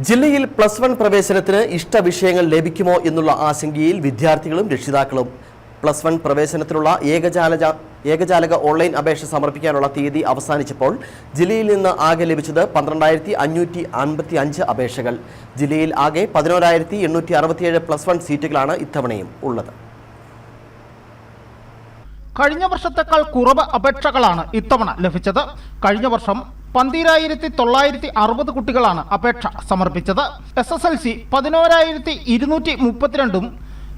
ജില്ലയിൽ +1 പ്രവേശനത്തിന് ഇഷ്ടവിഷയങ്ങൾ ലഭിക്കുമോ എന്നുള്ള ആശങ്കയിൽ വിദ്യാർത്ഥികളും രക്ഷിതാക്കളും. +1 പ്രവേശനത്തിനുള്ള ഏകജാലക ഓൺലൈൻ അപേക്ഷ സമർപ്പിക്കാനുള്ള തീയതി അവസാനിച്ചപ്പോൾ ജില്ലയിൽ നിന്ന് ആകെ ലഭിച്ചത് 12,555 അപേക്ഷകൾ. ജില്ലയിൽ ആകെ 11,867 +1 സീറ്റുകളാണ് ഇത്തവണയും ഉള്ളത്. കഴിഞ്ഞ വർഷത്തേക്കാൾ കുറവ് അപേക്ഷകളാണ് ഇത്തവണ ലഭിച്ചത്. കഴിഞ്ഞ വർഷം 12,960 കുട്ടികളാണ് അപേക്ഷ സമർപ്പിച്ചത്. SSLC 11,232,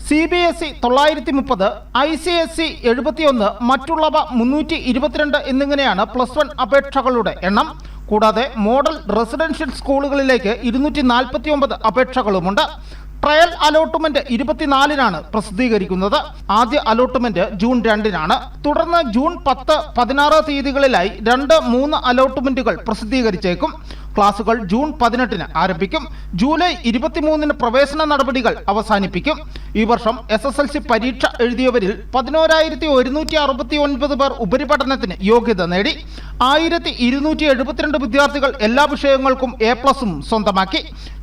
CBSE 930, ICSE 71, മറ്റുള്ളവ 322 എന്നിങ്ങനെയാണ് +1 അപേക്ഷകളുടെ എണ്ണം. കൂടാതെ മോഡൽ റെസിഡൻഷ്യൽ സ്കൂളുകളിലേക്ക് 249 അപേക്ഷകളുമുണ്ട്. ട്രയൽ അലോട്ട്മെന്റ് 24-നാണ് പ്രസിദ്ധീകരിക്കുന്നത്. ആദ്യ അലോട്ട്മെന്റ് ജൂൺ 2-നാണ്. തുടർന്ന് ജൂൺ 10, 16 തീയതികളിലായി 2-3 അലോട്ട്മെന്റുകൾ പ്രസിദ്ധീകരിച്ചേക്കും. ക്ലാസുകൾ ജൂൺ 18-ന് ആരംഭിക്കും. ജൂലൈ 23-ന് പ്രവേശന നടപടികൾ അവസാനിപ്പിക്കും. ഈ വർഷം SSLC പരീക്ഷ എഴുതിയവരിൽ 11,169 പേർ ഉപരിപഠനത്തിന് യോഗ്യത നേടി. 1,272 വിദ്യാർത്ഥികൾ എല്ലാ വിഷയങ്ങൾക്കും A+ സ്വന്തമാക്കി.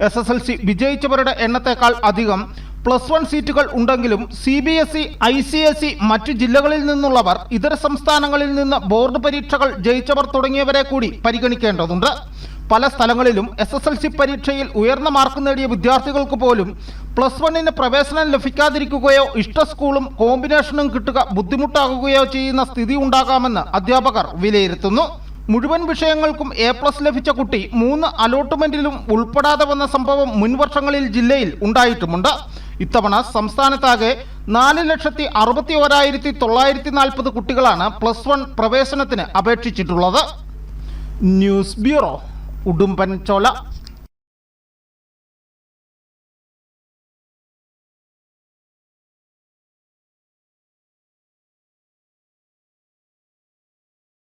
SSLC വിജയിച്ചവരുടെ എണ്ണത്തെക്കാൾ അധികം +1 സീറ്റുകൾ ഉണ്ടെങ്കിലും CBSE, ICSE, മറ്റു ജില്ലകളിൽ നിന്നുള്ളവർ, ഇതര സംസ്ഥാനങ്ങളിൽ നിന്ന് ബോർഡ് പരീക്ഷകൾ ജയിച്ചവർ തുടങ്ങിയവരെ കൂടി പരിഗണിക്കേണ്ടതുണ്ട്. പല സ്ഥലങ്ങളിലും SSLC പരീക്ഷയിൽ ഉയർന്ന മാർക്ക് നേടിയ വിദ്യാർത്ഥികൾക്ക് പോലും +1-ന് പ്രവേശനം ലഭിക്കാതിരിക്കുകയോ ഇഷ്ട സ്കൂളും കോമ്പിനേഷനും കിട്ടുക ബുദ്ധിമുട്ടാകുകയോ ചെയ്യുന്ന സ്ഥിതി ഉണ്ടാകാമെന്ന് അധ്യാപകർ വിലയിരുത്തുന്നു. മുഴുവൻ വിഷയങ്ങൾക്കും A+ ലഭിച്ച കുട്ടി 3 അലോട്ട്മെന്റിലും ഉൾപ്പെടാതെ വന്ന സംഭവം മുൻവർഷങ്ങളിൽ ജില്ലയിൽ ഉണ്ടായിട്ടുമുണ്ട്. ഇത്തവണ സംസ്ഥാനത്താകെ 4,61,940 കുട്ടികളാണ് +1 പ്രവേശനത്തിന് അപേക്ഷിച്ചിട്ടുള്ളത്. News bureau, Udumbanchola.